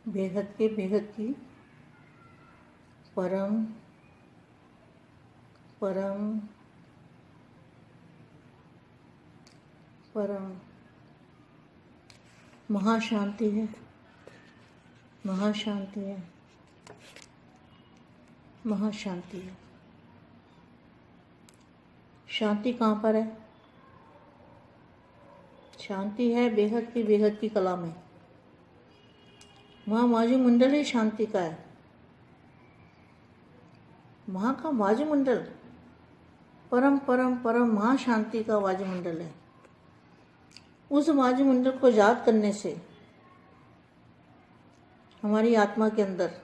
बेहद की परम परम परम महाशांति है, महाशांति है, महाशांति है। शांति कहाँ पर है? शांति है बेहद की कला में। वहाँ वायुमंडल ही शांति का है। वहाँ का वायुमंडल परम परम परम महाशांति का वायुमंडल है। उस वायुमंडल को याद करने से हमारी आत्मा के अंदर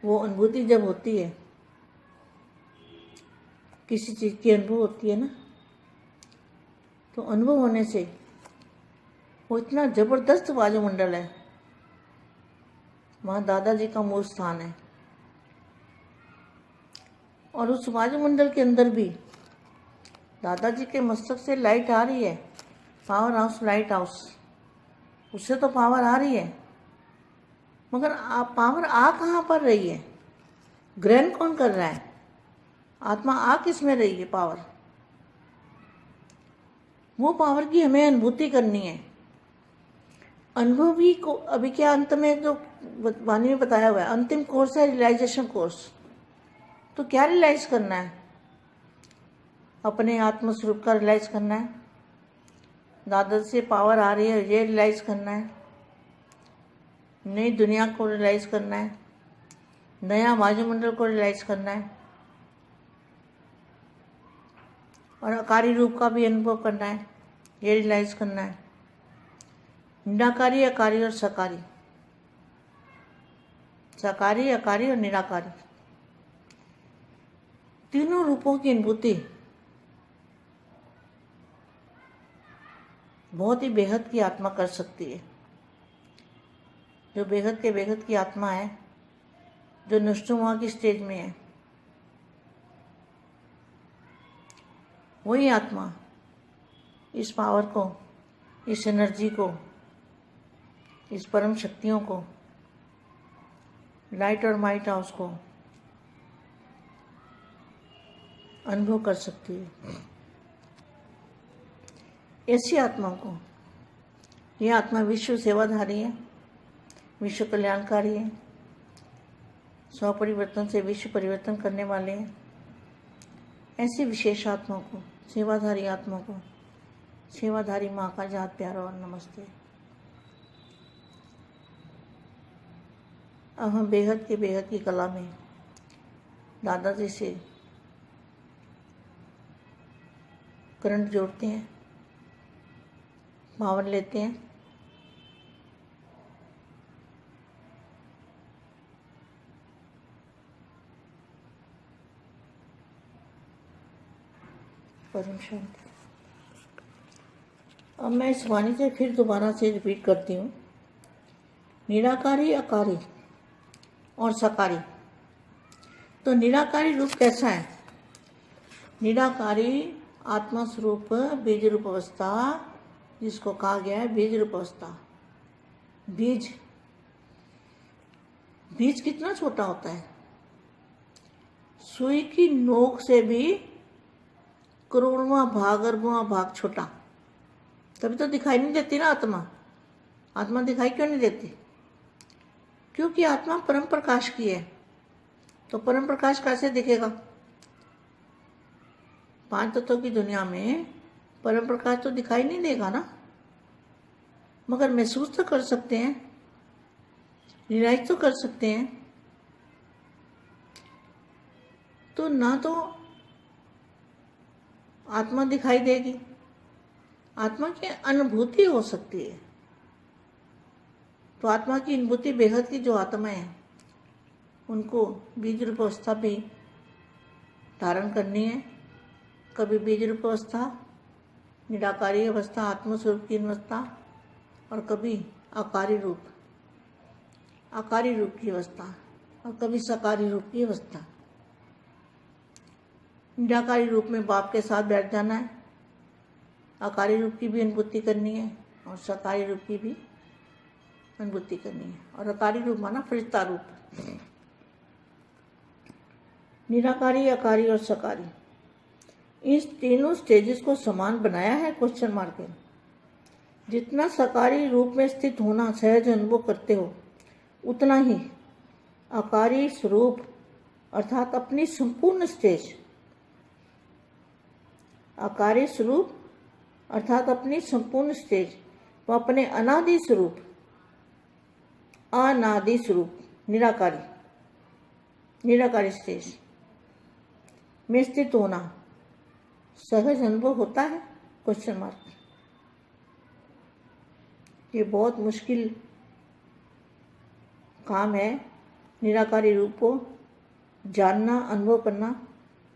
वो अनुभूति जब होती है, किसी चीज़ की अनुभव होती है ना, तो अनुभव होने से वो इतना जबरदस्त वायुमंडल है। वहाँ दादाजी का मूल स्थान है और उस वायुमंडल के अंदर भी दादाजी के मस्तक से लाइट आ रही है। पावर हाउस, लाइट हाउस, उससे तो पावर आ रही है, मगर पावर आ कहाँ पर रही है? ग्रहण कौन कर रहा है? आत्मा आ किस में रही है? पावर, वो पावर की हमें अनुभूति करनी है। अनुभव ही को अभी क्या अंत में जो वाणी में बताया हुआ है, अंतिम कोर्स है रियलाइजेशन कोर्स। तो क्या रियलाइज करना है? अपने आत्म स्वरूप का रियलाइज करना है। दादा से पावर आ रही है, ये रियलाइज करना है। नई दुनिया को रियलाइज करना है, नया वायुमंडल को रियलाइज करना है और आकारी रूप का भी अनुभव करना है, ये रियलाइज करना है। निराकारी, आकारी और सकारी, सकारी, आकारी और निराकारी, तीनों रूपों की अनुभूति बहुत ही बेहद की आत्मा कर सकती है। जो बेहद के बेहद की आत्मा है, जो नष्टुमा की स्टेज में है, वही आत्मा इस पावर को, इस एनर्जी को, इस परम शक्तियों को, लाइट और माइट हाउस को अनुभव कर सकती है। ऐसी आत्माओं को, यह आत्मा विश्व सेवाधारी है, विश्व कल्याणकारी है, स्व परिवर्तन से विश्व परिवर्तन करने वाले हैं। ऐसी विशेष आत्माओं को, सेवाधारी आत्माओं को, सेवाधारी माँ का जात प्यारा और नमस्ते। अब हम बेहद की कला में दादाजी से करंट जोड़ते हैं, पावर लेते हैं। परम शांति। अब मैं इस वाणी से फिर दोबारा से रिपीट करती हूँ। निराकारी, आकारी और सकारी। तो निराकारी रूप कैसा है? निराकारी आत्मा स्वरूप बीज रूप अवस्था, जिसको कहा गया है बीज रूप अवस्था। बीज कितना छोटा होता है? सुई की नोक से भी करोड़वां भाग, अरबवां भाग छोटा। तभी तो दिखाई नहीं देती ना आत्मा। आत्मा दिखाई क्यों नहीं देती? क्योंकि आत्मा परम प्रकाश की है। तो परम प्रकाश कैसे दिखेगा? पांच तत्वों की दुनिया में परम प्रकाश तो दिखाई नहीं देगा ना, मगर महसूस तो कर सकते हैं, रियलाइज तो कर सकते हैं। तो ना तो आत्मा दिखाई देगी, आत्मा की अनुभूति हो सकती है। तो आत्मा की अनुभूति बेहद की जो आत्माएं हैं, उनको बीज रूप अवस्था भी धारण करनी है। कभी बीज रूप अवस्था, निराकारी अवस्था, आत्मस्वरूप की अवस्था, और कभी आकारी रूप की अवस्था, और कभी सकारी रूप की अवस्था। निराकारी रूप में बाप के साथ बैठ जाना है, आकारी रूप की भी अनुभूति करनी है, और सकारी रूप की भी अनुभूति करनी है। और अकारी रूप माना फरिश्ता रूप। निराकारी, अकारी और सकारी, इस तीनों स्टेजेस को समान बनाया है क्वेश्चन मार्क है। जितना सकारी रूप में स्थित होना सहज अनुभव करते हो, उतना ही अकारी स्वरूप अर्थात अपनी संपूर्ण स्टेज, अकारी स्वरूप अर्थात अपनी संपूर्ण स्टेज व अपने अनादि स्वरूप, अनादि स्वरूप निराकारी, निराकारी स्टेज में स्थित होना सहज अनुभव होता है क्वेश्चन मार्क। ये बहुत मुश्किल काम है, निराकारी रूप को जानना, अनुभव करना,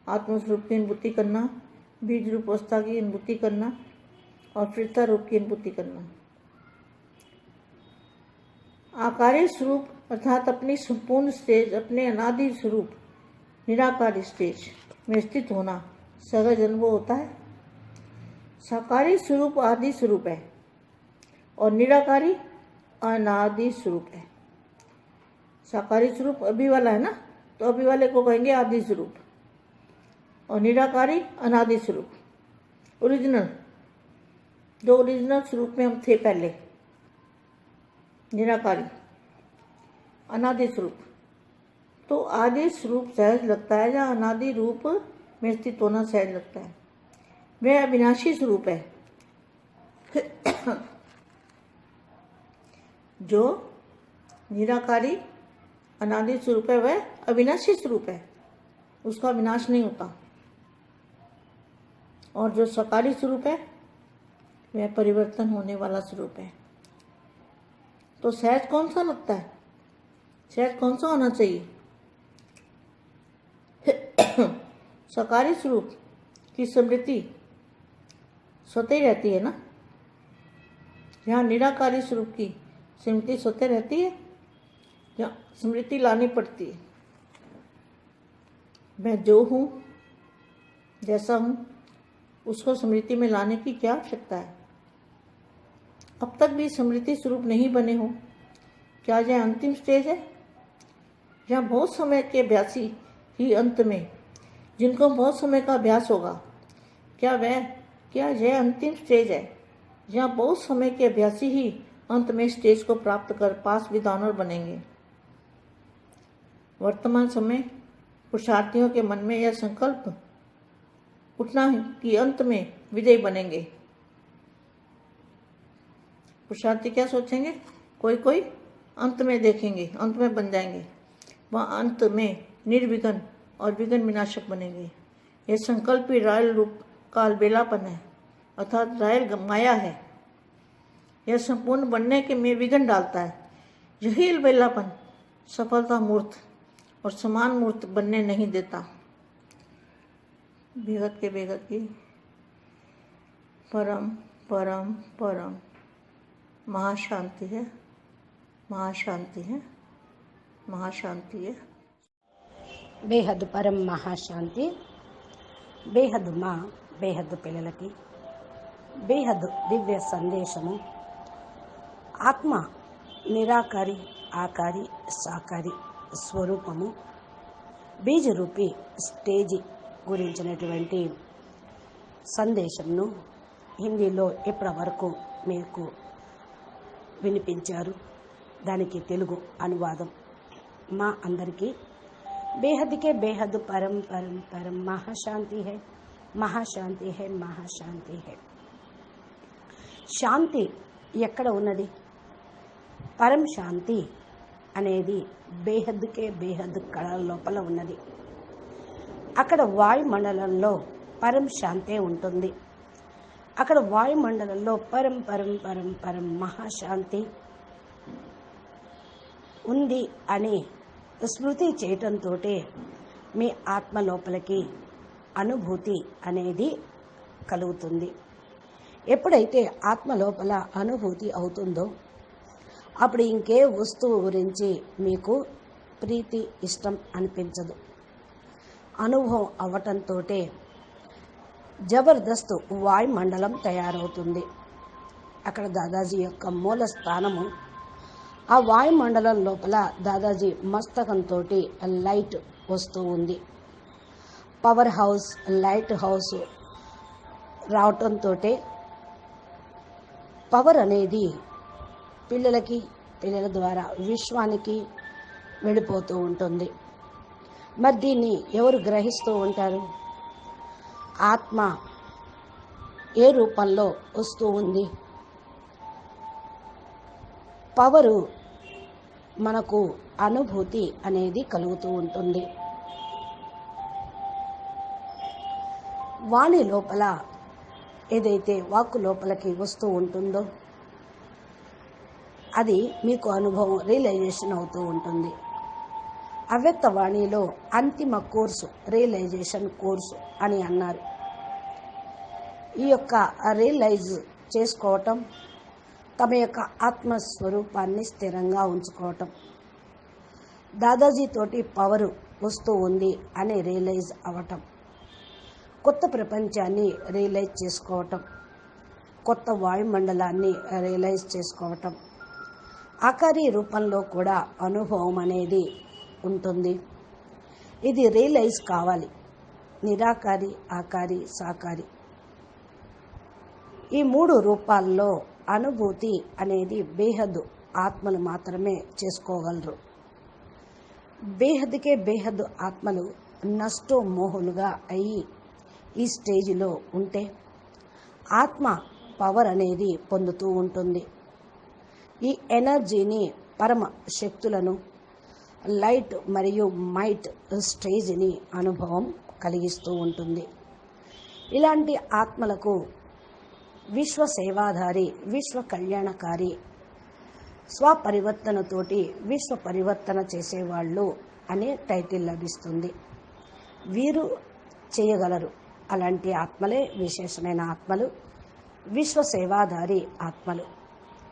आत्मस्वरूप की अनुभूति करना, बीज रूप अवस्था की अनुभूति करना और फरिश्ता रूप की अनुभूति करना। आकारी स्वरूप अर्थात अपनी संपूर्ण स्टेज, अपने अनादि स्वरूप निराकारी स्टेज में स्थित होना सहज अनुभव होता है। साकारी स्वरूप आदि स्वरूप है और निराकारी अनादि स्वरूप है। साकारी स्वरूप अभी वाला है ना, तो अभी वाले को कहेंगे आदि स्वरूप, और निराकारी अनादि स्वरूप, ओरिजिनल, जो ओरिजिनल स्वरूप में हम थे पहले, निराकारी अनादि स्वरूप। तो आदि स्वरूप सहज लगता है, या अनादि रूप में स्थित होना सहज लगता है। वह अविनाशी स्वरूप है। जो निराकारी अनादि स्वरूप है वह अविनाशी स्वरूप है, उसका विनाश नहीं होता। और जो सकारी स्वरूप है वह परिवर्तन होने वाला स्वरूप है। तो सहज कौन सा लगता है? सहज कौन सा होना चाहिए? सकारी स्वरूप की स्मृति स्वतः ही रहती है ना, यहाँ निराकारी स्वरूप की स्मृति स्वतः रहती है या स्मृति लानी पड़ती है? मैं जो हूँ, जैसा हूँ, उसको स्मृति में लाने की क्या आवश्यकता है? अब तक भी स्मृति स्वरूप नहीं बने हो, क्या यह अंतिम स्टेज है? यहाँ बहुत समय के अभ्यासी ही अंत में, जिनको बहुत समय का अभ्यास होगा, क्या यह अंतिम स्टेज है? यहाँ बहुत समय के अभ्यासी ही अंत में स्टेज को प्राप्त कर पास विद्वान बनेंगे। वर्तमान समय पुरुषार्थियों के मन में यह संकल्प उठना है कि अंत में विजयी बनेंगे। पुरुषार्थी क्या सोचेंगे? कोई अंत में देखेंगे, अंत में बन जाएंगे, वह अंत में निर्विघ्न और विघ्न विनाशक बनेंगे। यह संकल्प ही रायल रूप का अलबेलापन है, अर्थात रायल माया है। यह संपूर्ण बनने के में विघ्न डालता है। यही अलबेलापन सफलता मूर्त और समान मूर्त बनने नहीं देता। बेहद के बेहद की परम परम परम महाशांति है, महाशांति है, महाशांति है। బేహద్ పరం మహాశాంతి. బేహద్ మా బేహద్ పిల్లలకి బేహద్ దివ్య సందేశము. ఆత్మ నిరాకారి, ఆకారి, సాకారి స్వరూపము, బీజరూపి స్టేజి గురించినటువంటి సందేశంను హిందీలో ఇప్పటి వరకు మీకు వినిపించారు. దానికి తెలుగు అనువాదం మా అందరికీ बेहद के बेहद परम परम परम महाशांति है, महाशांति है, महाशांति है. శాంతి ఎక్కడ ఉన్నది? పరం శాంతి అనేది బేహద్కే బేహద్ కళ లోపల ఉన్నది. అక్కడ వాయుమండలంలో పరం శాంతే ఉంటుంది. అక్కడ వాయుమండలంలో పరం పరం పరం పరం మహాశాంతి ఉంది అని స్మృతి చేయటంతో మీ ఆత్మ లోపలికి అనుభూతి అనేది కలుగుతుంది. ఎప్పుడైతే ఆత్మ లోపల అనుభూతి అవుతుందో అప్పుడు ఇంకే వస్తువు గురించి మీకు ప్రీతి, ఇష్టం అనిపించదు. అనుభవం అవ్వటంతో జబర్దస్త్ వాయుమండలం తయారవుతుంది. అక్కడ దాదాజీ యొక్క మూల స్థానము. ఆ వాయుమండలం లోపల దాదాజీ మస్తకంతో లైట్ వస్తూ ఉంది. పవర్ హౌస్, లైట్ హౌస్ రావటంతో పవర్ అనేది పిల్లల ద్వారా విశ్వానికి వెళ్ళిపోతూ ఉంటుంది. మరి దీన్ని ఎవరు గ్రహిస్తూ ఉంటారు? ఆత్మ ఏ రూపంలో వస్తూ ఉంది? పవరు మనకు అనుభూతి అనేది కలుగుతూ ఉంటుంది. వాణి లోపల ఏదైతే వాక్కు లోపలికి వస్తూ ఉంటుందో అది మీకు అనుభవం, రియలైజేషన్ అవుతూ ఉంటుంది. అవ్యక్త వాణిలో అంతిమ కోర్సు రియలైజేషన్ కోర్సు అని అన్నారు. ఈ యొక్క రియలైజ్ చేసుకోవటం, తమ యొక్క ఆత్మస్వరూపాన్ని స్థిరంగా ఉంచుకోవటం, దాదాజీతోటి పవరు వస్తూ ఉంది అని రియలైజ్ అవ్వటం, కొత్త ప్రపంచాన్ని రియలైజ్ చేసుకోవటం, కొత్త వాయుమండలాన్ని రియలైజ్ చేసుకోవటం, ఆకారి రూపంలో కూడా అనుభవం అనేది ఉంటుంది. ఇది రియలైజ్ కావాలి. నిరాకారి, ఆకారి, సాకారి ఈ 3 రూపాల్లో అనుభూతి అనేది బేహద్దు ఆత్మలు మాత్రమే చేసుకోగలరు. బేహద్దుకే బేహద్దు ఆత్మలు నష్టో మోహులుగా అయ్యి ఈ స్టేజిలో ఉంటే ఆత్మ పవర్ అనేది పొందుతూ ఉంటుంది. ఈ ఎనర్జీని, పరమ శక్తులను, లైట్ మరియు మైట్ స్టేజ్ని అనుభవం కలిగిస్తూ ఉంటుంది. ఇలాంటి ఆత్మలకు విశ్వ సేవాధారి, విశ్వ కళ్యాణకారి, స్వపరివర్తనతోటి విశ్వ పరివర్తన చేసేవాళ్ళు అనే టైటిల్ లభిస్తుంది. వీరు చేయగలరు. అలాంటి ఆత్మలే విశేషమైన ఆత్మలు, విశ్వ సేవాధారి ఆత్మలు.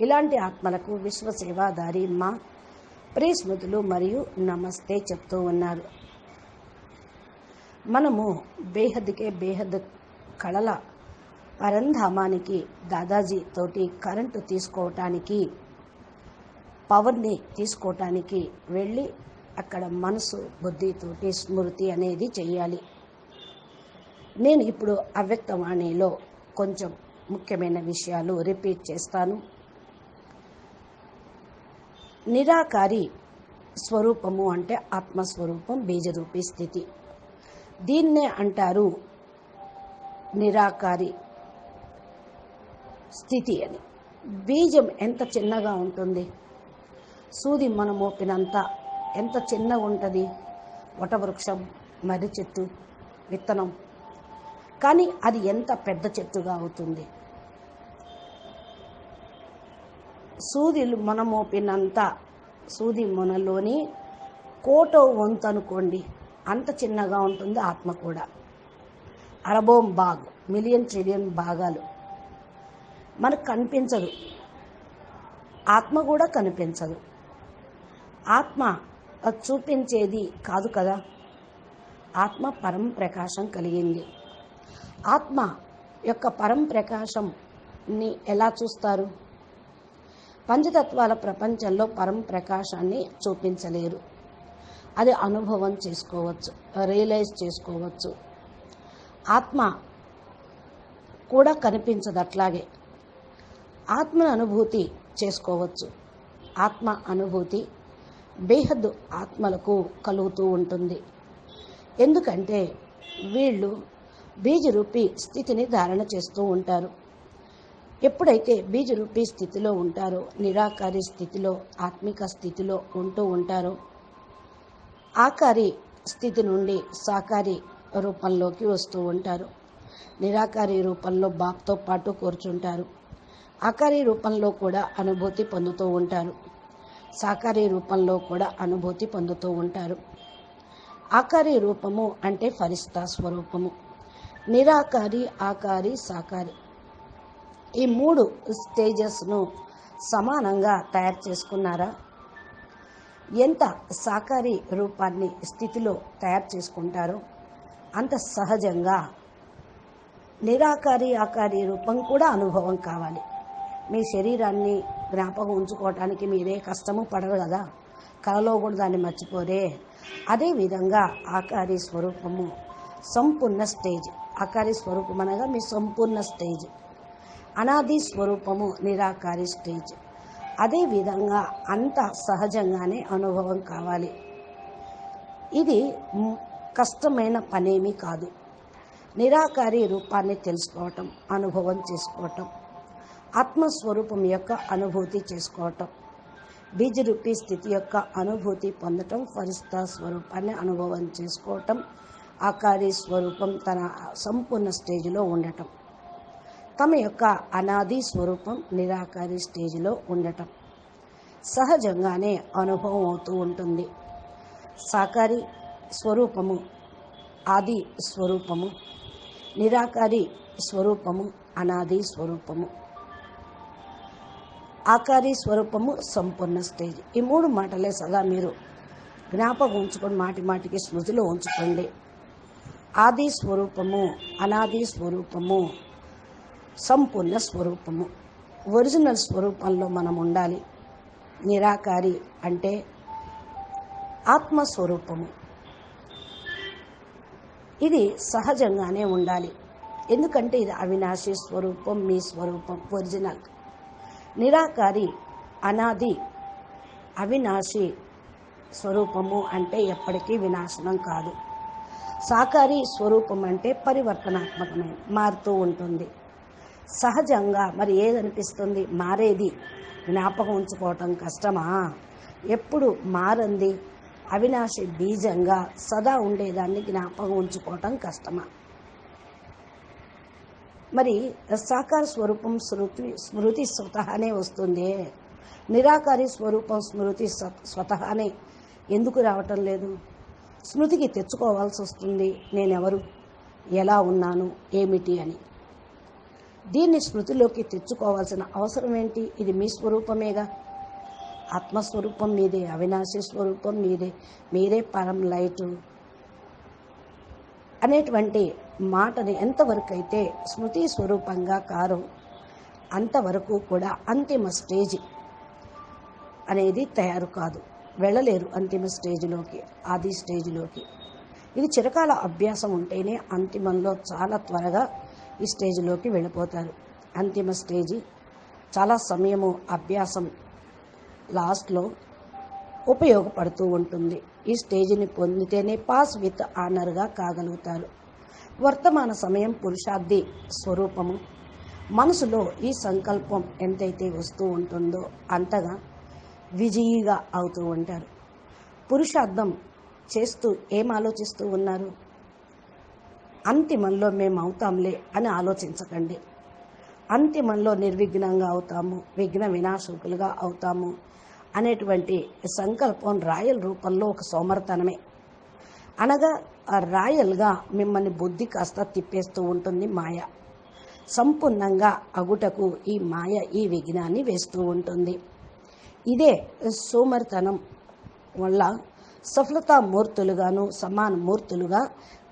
ఇలాంటి ఆత్మలకు విశ్వ సేవాధారి మా ప్రియస్మృతులు మరియు నమస్తే చెప్తూ ఉన్నారు. మనము బేహద్కే బేహద్ కళల పరంధామానికి దాదాజీ తోటి కరెంటు తీసుకోవటానికి, పవర్ని తీసుకోవటానికి వెళ్ళి అక్కడ మనసు, బుద్ధితోటి స్మృతి అనేది చెయ్యాలి. నేను ఇప్పుడు అవ్యక్తవాణిలో కొంచెం ముఖ్యమైన విషయాలు రిపీట్ చేస్తాను. నిరాకారి స్వరూపము అంటే ఆత్మస్వరూపం, బీజరూపీ స్థితి. దీన్నే అంటారు నిరాకారి స్థితి అని. బీజం ఎంత చిన్నగా ఉంటుంది? సూది మన మోపినంత ఎంత చిన్నగా ఉంటుంది వటవృక్షం, మర్రి చెట్టు విత్తనం. కానీ అది ఎంత పెద్ద చెట్టుగా అవుతుంది? సూదిలు మన మోపినంత, సూది మొనలోని కోటో వంతు అనుకోండి, అంత చిన్నగా ఉంటుంది ఆత్మ కూడా. అరబోం బాగ్, మిలియన్ ట్రిలియన్ భాగాలు మనకు కనిపించదు. ఆత్మ కూడా కనిపించదు. ఆత్మ చూపించేది కాదు కదా. ఆత్మ పరం ప్రకాశం కలిగింది. ఆత్మ యొక్క పరం ప్రకాశంని ఎలా చూస్తారు? పంచతత్వాల ప్రపంచంలో పరం ప్రకాశాన్ని చూపించలేరు. అది అనుభవం చేసుకోవచ్చు, రియలైజ్ చేసుకోవచ్చు. ఆత్మ కూడా కనిపించదు. అట్లాగే ఆత్మను అనుభూతి చేసుకోవచ్చు. ఆత్మ అనుభూతి బేహద్దు ఆత్మలకు కలుగుతూ ఉంటుంది. ఎందుకంటే వీళ్ళు బీజరూపీ స్థితిని ధారణ చేస్తూ ఉంటారు. ఎప్పుడైతే బీజరూపీ స్థితిలో ఉంటారో, నిరాకారి స్థితిలో, ఆత్మిక స్థితిలో ఉంటూ ఉంటారో, ఆకారి స్థితి నుండి సాకారి రూపంలోకి వస్తూ ఉంటారు. నిరాకారి రూపంలో బాప్తో పాటు కూర్చుంటారు. ఆకారి రూపంలో కూడా అనుభూతి పొందుతూ ఉంటారు. సాకారి రూపంలో కూడా అనుభూతి పొందుతూ ఉంటారు. ఆకారి రూపము అంటే ఫరిస్తా స్వరూపము. నిరాకారి, ఆకారి, సాకారి ఈ 3 స్టేజెస్ను సమానంగా తయారు చేసుకున్నారా? ఎంత సాకారి రూపాన్ని స్థితిలో తయారు చేసుకుంటారో అంత సహజంగా నిరాకారి, ఆకారి రూపం కూడా అనుభవం కావాలి. మీ శరీరాన్ని జ్ఞాపకం ఉంచుకోవటానికి మీరే కష్టము పడరు కదా, కలలో కూడా దాన్ని మర్చిపోరే. అదేవిధంగా ఆకారి స్వరూపము సంపూర్ణ స్టేజ్. ఆకారి స్వరూపం అనగా మీ సంపూర్ణ స్టేజ్. అనాది స్వరూపము నిరాకారి స్టేజ్. అదేవిధంగా అంత సహజంగానే అనుభవం కావాలి. ఇది కష్టమైన పనేమీ కాదు. నిరాకారి రూపాన్ని తెలుసుకోవటం, అనుభవం చేసుకోవటం, ఆత్మస్వరూపం యొక్క అనుభూతి చేసుకోవటం, బీజరూపీ స్థితి యొక్క అనుభూతి పొందటం, ఫరిస్తా స్వరూపాన్ని అనుభవం చేసుకోవటం, ఆకారి స్వరూపం తన సంపూర్ణ స్టేజ్లో ఉండటం, తమ యొక్క అనాది స్వరూపం నిరాకారి స్టేజ్లో ఉండటం సహజంగానే అనుభవం అవుతూ ఉంటుంది. సాకారి స్వరూపము ఆది స్వరూపము, నిరాకారి స్వరూపము అనాది స్వరూపము, ఆకారి స్వరూపము సంపూర్ణ స్టేజ్. ఈ మూడు మాటలే సదా మీరు జ్ఞాపకం ఉంచుకొని మాటి మాటికి స్మృతిలో ఉంచుకోండి. ఆది స్వరూపము, అనాది స్వరూపము, సంపూర్ణ స్వరూపము. ఒరిజినల్ స్వరూపంలో మనం ఉండాలి. నిరాకారి అంటే ఆత్మస్వరూపము. ఇది సహజంగానే ఉండాలి. ఎందుకంటే ఇది అవినాశి స్వరూపం, మీ స్వరూపం ఒరిజినల్. నిరాకారి అనాది అవినాశి స్వరూపము అంటే ఎప్పటికీ వినాశనం కాదు. సాకారి స్వరూపం అంటే పరివర్తనాత్మకమే, మారుతూ ఉంటుంది. సహజంగా మరి ఏదనిపిస్తుంది? మారేది జ్ఞాపకం ఉంచుకోవటం కష్టమా? ఎప్పుడు మారంది అవినాశి బీజంగా సదా ఉండేదాన్ని జ్ఞాపకం ఉంచుకోవటం కష్టమా? మరి సాకార స్వరూపం స్మృతి స్వతహానే వస్తుంది. నిరాకారి స్వరూపం స్మృతి స్వతహానే ఎందుకు రావటం లేదు? స్మృతికి తెచ్చుకోవాల్సి వస్తుంది. నేనెవరు, ఎలా ఉన్నాను, ఏమిటి అని. దీన్ని స్మృతిలోకి తెచ్చుకోవాల్సిన అవసరం ఏంటి? ఇది మీ స్వరూపమేగా. ఆత్మస్వరూపం మీదే, అవినాశి స్వరూపం మీదే, మీరే పరం లైటు అనేటువంటి మాటని ఎంతవరకు అయితే స్మృతి స్వరూపంగా కారో అంతవరకు కూడా అంతిమ స్టేజ్ అనేది తయారు కాదు. వెళ్ళలేరు అంతిమ స్టేజ్లోకి, ఆది స్టేజ్లోకి. ఇది చిరకాల అభ్యాసం ఉంటేనే అంతిమంలో చాలా త్వరగా ఈ స్టేజ్లోకి వెళ్ళిపోతారు. అంతిమ స్టేజీ చాలా సమయము అభ్యాసం లాస్ట్లో ఉపయోగపడుతూ ఉంటుంది. ఈ స్టేజ్ని పొందితేనే పాస్ విత్ ఆనర్గా కాగలుగుతారు. వర్తమాన సమయం పురుషార్థి స్వరూపము. మనసులో ఈ సంకల్పం ఎంతైతే వస్తూ ఉంటుందో అంతగా విజయీగా అవుతూ ఉంటారు. పురుషార్థం చేస్తూ ఏం ఆలోచిస్తూ ఉన్నారు? అంతిమంలో మేము అవుతాంలే అని ఆలోచించకండి. అంతిమంలో నిర్విఘ్నంగా అవుతాము, విఘ్న వినాశకులుగా అవుతాము అనేటువంటి సంకల్పం రాయల్ రూపంలో ఒక సోమర్తనమే. అనగా ఆ రాయల్గా మిమ్మల్ని బుద్ధి కాస్త తిప్పేస్తూ ఉంటుంది మాయ. సంపూర్ణంగా అగుటకు ఈ మాయ ఈ విఘ్నాన్ని వేస్తూ ఉంటుంది. ఇదే సోమర్తనం వల్ల సఫలతామూర్తులుగాను సమాన మూర్తులుగా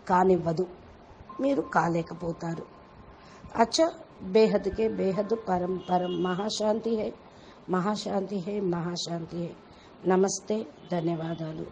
కానివ్వదు. మీరు కాలేకపోతారు. అచ్చా, బేహద్ కే బేహద్ పరం పరం మహాశాంతి హై, మహాశాంతి హై, మహాశాంతి హై. నమస్తే, ధన్యవాదాలు.